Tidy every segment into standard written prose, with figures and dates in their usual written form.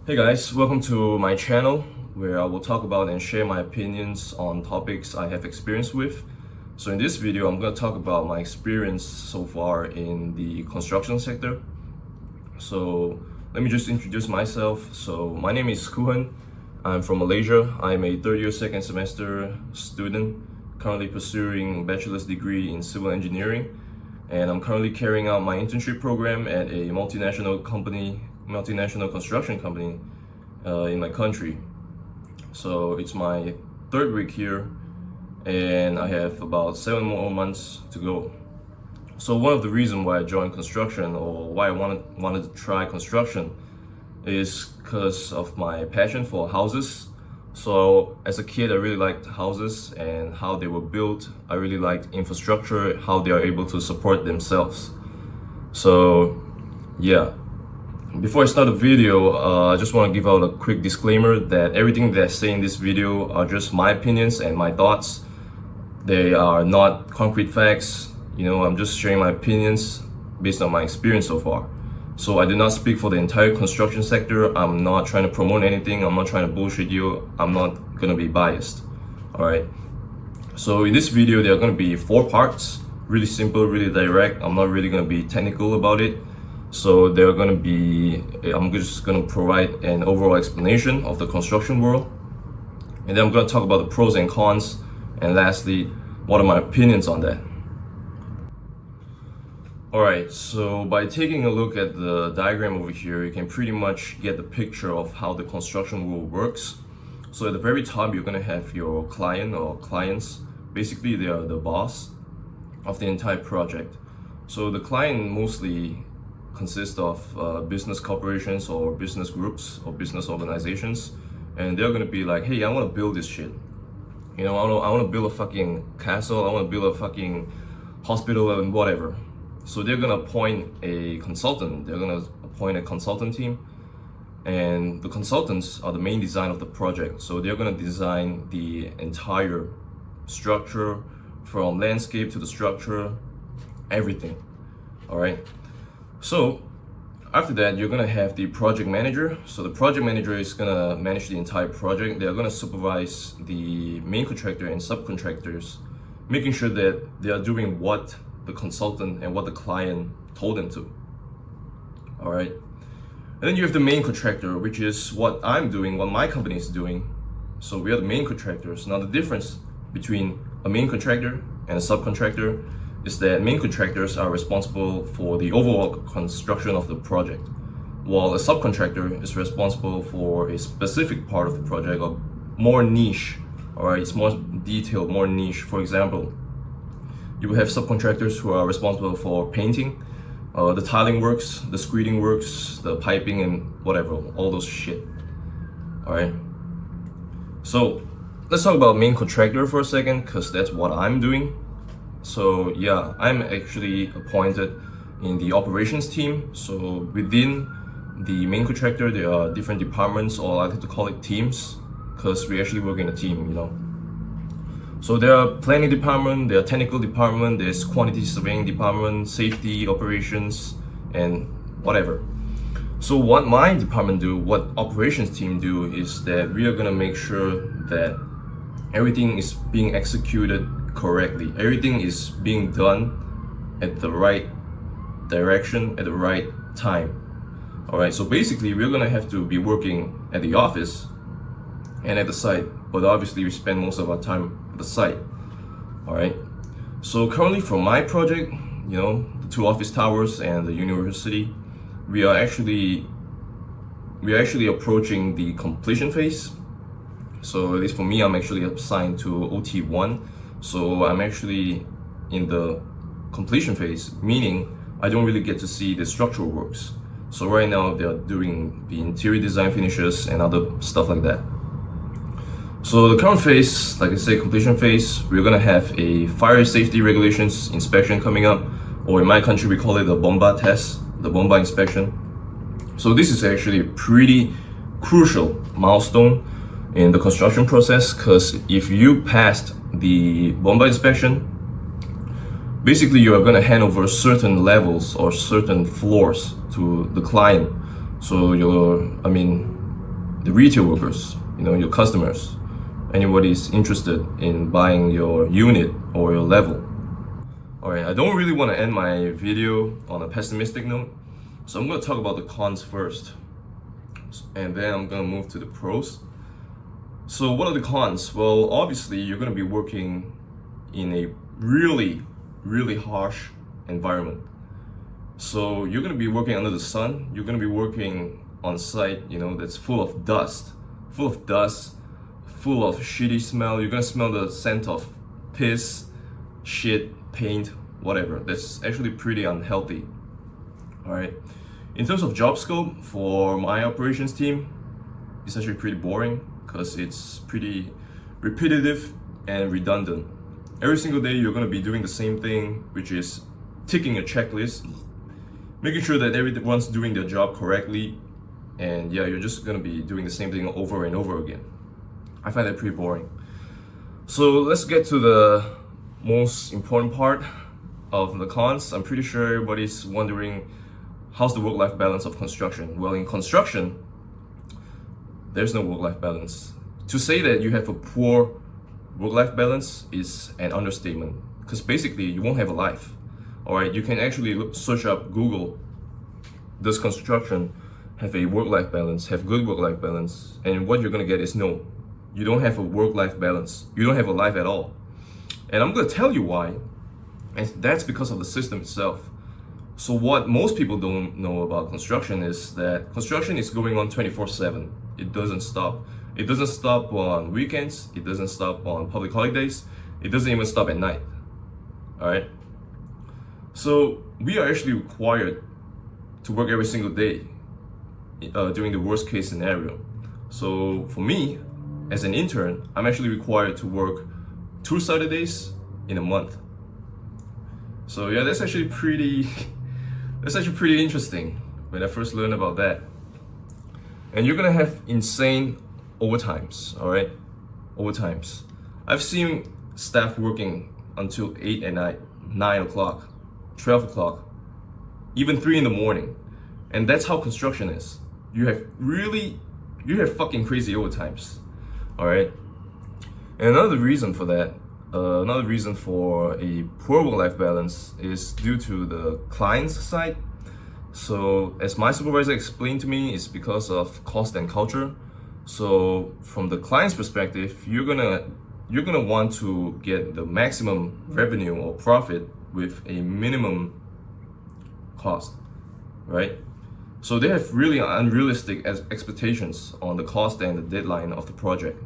Hey guys, welcome to my channel where I will talk about and share my opinions on topics I have experience with. So in this video, I'm going to talk about my experience so far in the construction sector. So let me just introduce myself. So my name is Kuhan. I'm from Malaysia. I'm a third year second semester student, currently pursuing a bachelor's degree in civil engineering. And I'm currently carrying out my internship program at a multinational construction company in my country. So it's my third week here and I have about 7 more months to go. So one of the reasons why I joined construction, or why I wanted to try construction, is because of my passion for houses. So as a kid, I really liked houses and how they were built. I really liked infrastructure, how they are able to support themselves. So yeah, before I start the video, I just want to give out a quick disclaimer that everything that I say in this video are just my opinions and my thoughts. They are not concrete facts. I'm just sharing my opinions based on my experience so far. So I do not speak for the entire construction sector. I'm not trying to promote anything. I'm not trying to bullshit you. I'm not going to be biased. Alright. So in this video, there are going to be 4 parts. Really simple, really direct. I'm not really going to be technical about it. So I'm just going to provide an overall explanation of the construction world. And then I'm going to talk about the pros and cons. And lastly, what are my opinions on that? Alright, so by taking a look at the diagram over here, you can pretty much get the picture of how the construction world works. So at the very top, you're going to have your client or clients. Basically, they are the boss of the entire project. So the client mostly consists of business corporations or business groups or business organizations. And they're going to be like, hey, I want to build this shit. I want to build a fucking castle. I want to build a fucking hospital and whatever. So they're going to appoint a consultant. They're going to appoint a consultant team. And the consultants are the main design of the project. So they're going to design the entire structure, from landscape to the structure, everything. All right. So after that, you're going to have the project manager. So the project manager is going to manage the entire project. They're going to supervise the main contractor and subcontractors, making sure that they are doing what the consultant and what the client told them to. All right. And then you have the main contractor, which is what I'm doing, what my company is doing. So we are the main contractors. Now the difference between a main contractor and a subcontractor is that main contractors are responsible for the overall construction of the project, while a subcontractor is responsible for a specific part of the project, or more niche. All right, it's more detailed, more niche. For example, you will have subcontractors who are responsible for painting, the tiling works, the screeding works, the piping and whatever, all those shit. All right. So let's talk about main contractor for a second, because that's what I'm doing. So yeah, I'm actually appointed in the operations team. So within the main contractor, there are different departments, or I like to call it teams, because we actually work in a team, So there are planning department, there are technical department, there's quantity surveying department, safety, operations, and whatever. So what my department do, what operations team do, is that we are gonna make sure that everything is being executed correctly. Everything is being done at the right direction, at the right time. All right, so basically we're gonna have to be working at the office and at the site, but obviously we spend most of our time at the site. All right, so currently for my project, the 2 office towers and the university, we are actually approaching the completion phase. So at least for me, I'm actually assigned to OT1. So I'm actually in the completion phase, meaning I don't really get to see the structural works. So right now they're doing the interior design finishes and other stuff like that. So the current phase, like I say, completion phase, we're gonna have a fire safety regulations inspection coming up, or in my country we call it the bomba test, the bomba inspection. So this is actually a pretty crucial milestone in the construction process, because if you passed the bomba inspection, basically you are going to hand over certain levels or certain floors to the client. So the retail workers, your customers, anybody's interested in buying your unit or your level. Alright, I don't really want to end my video on a pessimistic note, so I'm going to talk about the cons first, and then I'm going to move to the pros. So what are the cons? Well, obviously you're going to be working in a really, really harsh environment. So you're going to be working under the sun, you're going to be working on site, that's full of dust, full of shitty smell. You're going to smell the scent of piss, shit, paint, whatever. That's actually pretty unhealthy. Alright. In terms of job scope, for my operations team, it's actually pretty boring because it's pretty repetitive and redundant. Every single day you're going to be doing the same thing, which is ticking a checklist, making sure that everyone's doing their job correctly, and yeah, you're just going to be doing the same thing over and over again. I find that pretty boring. So let's get to the most important part of the cons. I'm pretty sure everybody's wondering, how's the work-life balance of construction? Well, in construction, there's no work-life balance. To say that you have a poor work-life balance is an understatement, because basically you won't have a life. Alright, you can actually search up Google, does construction have a work-life balance, have good work-life balance, and what you're gonna get is no. You don't have a work-life balance. You don't have a life at all. And I'm gonna tell you why, and that's because of the system itself. So what most people don't know about construction is that construction is going on 24/7. It doesn't stop. It doesn't stop on weekends. It doesn't stop on public holidays. It doesn't even stop at night. Alright? So we are actually required to work every single day during the worst case scenario. So for me, as an intern, I'm actually required to work 2 Saturdays in a month. So yeah, that's actually pretty interesting when I first learned about that. And you're gonna have insane overtimes, alright? Overtimes. I've seen staff working until 8 at night, 9 o'clock, 12 o'clock, even 3 in the morning. And that's how construction is. You have fucking crazy overtimes, alright? And another reason for that, another reason for a poor work-life balance is due to the client's side. So as my supervisor explained to me, it's because of cost and culture. So from the client's perspective, you're gonna want to get the maximum revenue or profit with a minimum cost, right? So they have really unrealistic expectations on the cost and the deadline of the project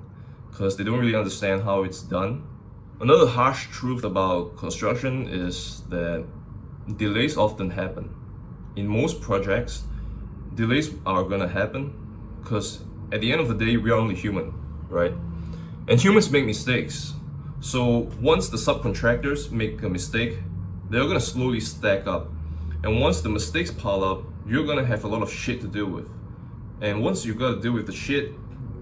because they don't really understand how it's done. Another harsh truth about construction is that delays often happen. In most projects, delays are gonna happen because at the end of the day, we are only human, right? And humans make mistakes. So once the subcontractors make a mistake, they're gonna slowly stack up. And once the mistakes pile up, you're gonna have a lot of shit to deal with. And once you gotta deal with the shit,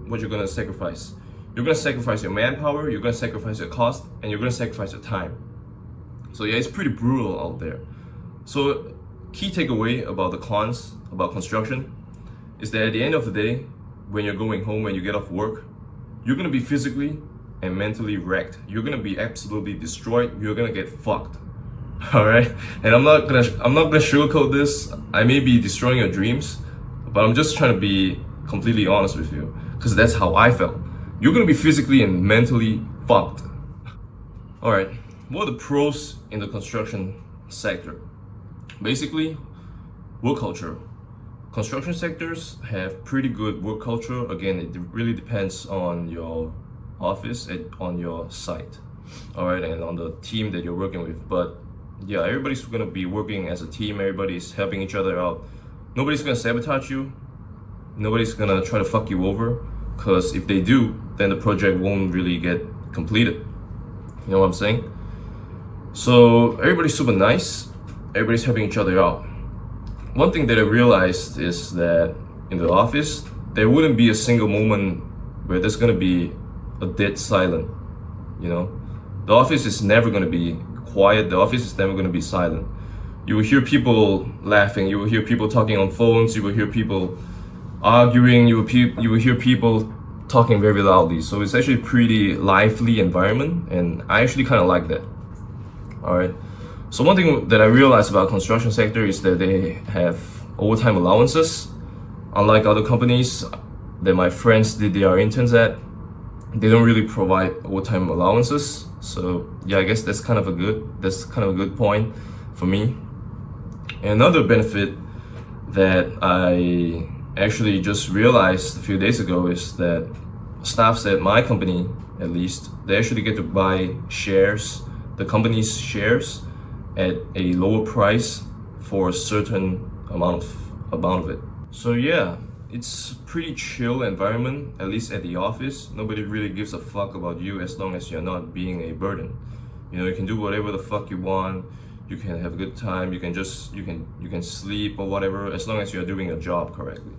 what you're gonna sacrifice? You're gonna sacrifice your manpower, you're gonna sacrifice your cost, and you're gonna sacrifice your time. So yeah, it's pretty brutal out there. So key takeaway about the cons about construction is that at the end of the day, when you're going home, when you get off work, you're gonna be physically and mentally wrecked. You're gonna be absolutely destroyed. You're gonna get fucked. Alright? And I'm not gonna sugarcoat this. I may be destroying your dreams, but I'm just trying to be completely honest with you, because that's how I felt. You're gonna be physically and mentally fucked. Alright, what are the pros in the construction sector? Basically, work culture. Construction sectors have pretty good work culture. Again, it really depends on your office and on your site, all right, and on the team that you're working with. But yeah, everybody's gonna be working as a team. Everybody's helping each other out. Nobody's gonna sabotage you. Nobody's gonna try to fuck you over, because if they do, then the project won't really get completed. You know what I'm saying? So everybody's super nice. Everybody's helping each other out. One thing that I realized is that in the office, there wouldn't be a single moment where there's gonna be a dead silent, you know? The office is never gonna be quiet, the office is never gonna be silent. You will hear people laughing, you will hear people talking on phones, you will hear people arguing, you will hear people talking very loudly. So it's actually a pretty lively environment, and I actually kind of like that. All right. So one thing that I realized about construction sector is that they have overtime allowances. Unlike other companies that my friends did their interns at, they don't really provide overtime allowances. So yeah, I guess that's kind of a good point for me. And another benefit that I actually just realized a few days ago is that staffs at my company, at least, they actually get to buy shares, the company's shares, at a lower price for a certain amount of it. So yeah, it's pretty chill environment, at least at the office. Nobody really gives a fuck about you as long as you're not being a burden. You know, you can do whatever the fuck you want. You can have a good time. You can sleep or whatever, as long as you're doing your job correctly.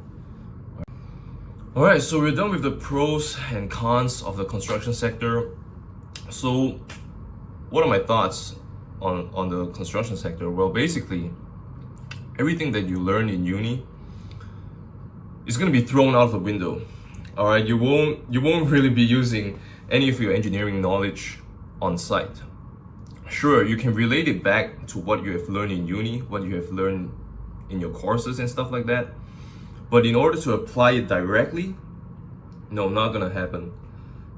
All right, so we're done with the pros and cons of the construction sector. So what are my thoughts on the construction sector? Well, basically, everything that you learn in uni is going to be thrown out of the window. All right, you won't really be using any of your engineering knowledge on site. Sure, you can relate it back to what you have learned in uni, what you have learned in your courses and stuff like that. But in order to apply it directly, no, not gonna happen.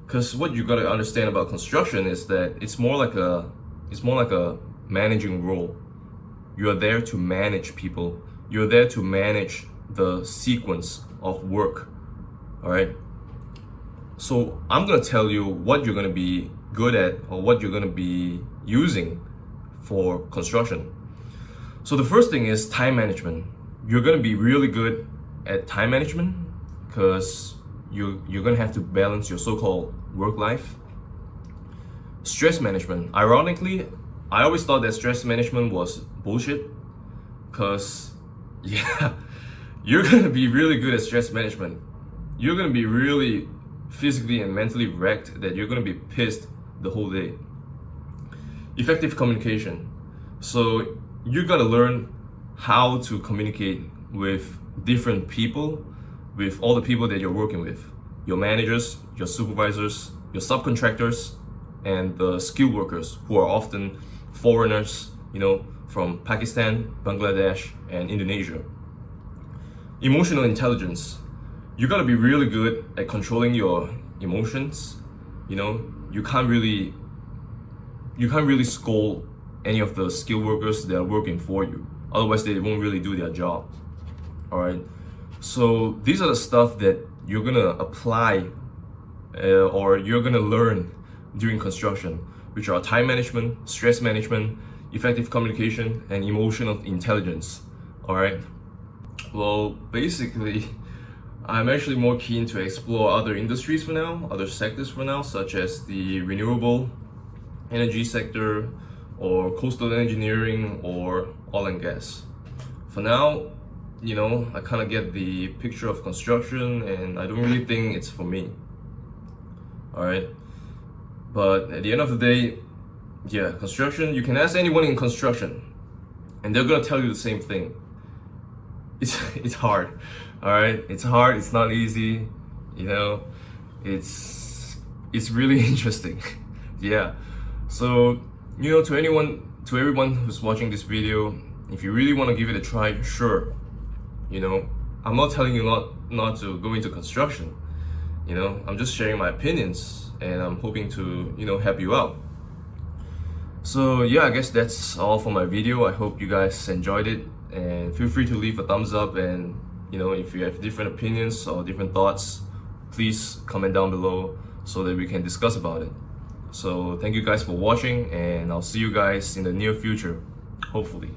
Because what you gotta understand about construction is that it's more like a managing role. You're there to manage people. You're there to manage the sequence of work. All right. So I'm gonna tell you what you're gonna be good at or what you're gonna be using for construction. So the first thing is time management. You're gonna be really good at time management because you're gonna have to balance your so-called work life. Stress management. Ironically, I always thought that stress management was bullshit because yeah, you're gonna be really good at stress management. You're gonna be really physically and mentally wrecked that you're gonna be pissed the whole day. Effective communication. So you gotta learn how to communicate with different people, with all the people that you're working with, your managers, your supervisors, your subcontractors, and the skilled workers who are often foreigners, you know, from Pakistan, Bangladesh, and Indonesia. Emotional intelligence. You gotta be really good at controlling your emotions. You know, you can't really scold any of the skilled workers that are working for you. Otherwise, they won't really do their job. All right. So these are the stuff that you're gonna apply or you're gonna learn during construction, which are time management, stress management, effective communication, and emotional intelligence. All right. Well, basically, I'm actually more keen to explore other industries for now, other sectors for now, such as the renewable energy sector or coastal engineering or oil and gas. For now, you know, I kind of get the picture of construction and I don't really think it's for me. All right. But at the end of the day, yeah, construction, you can ask anyone in construction and they're gonna tell you the same thing. It's hard. All right, it's hard, it's not easy, you know, it's really interesting. Yeah. So, you know, to everyone who's watching this video, if you really want to give it a try, sure. You know, I'm not telling you not to go into construction. You know, I'm just sharing my opinions and I'm hoping to, you know, help you out. So yeah, I guess that's all for my video. I hope you guys enjoyed it and feel free to leave a thumbs up, and you know, if you have different opinions or different thoughts, please comment down below so that we can discuss about it. So thank you guys for watching and I'll see you guys in the near future, hopefully.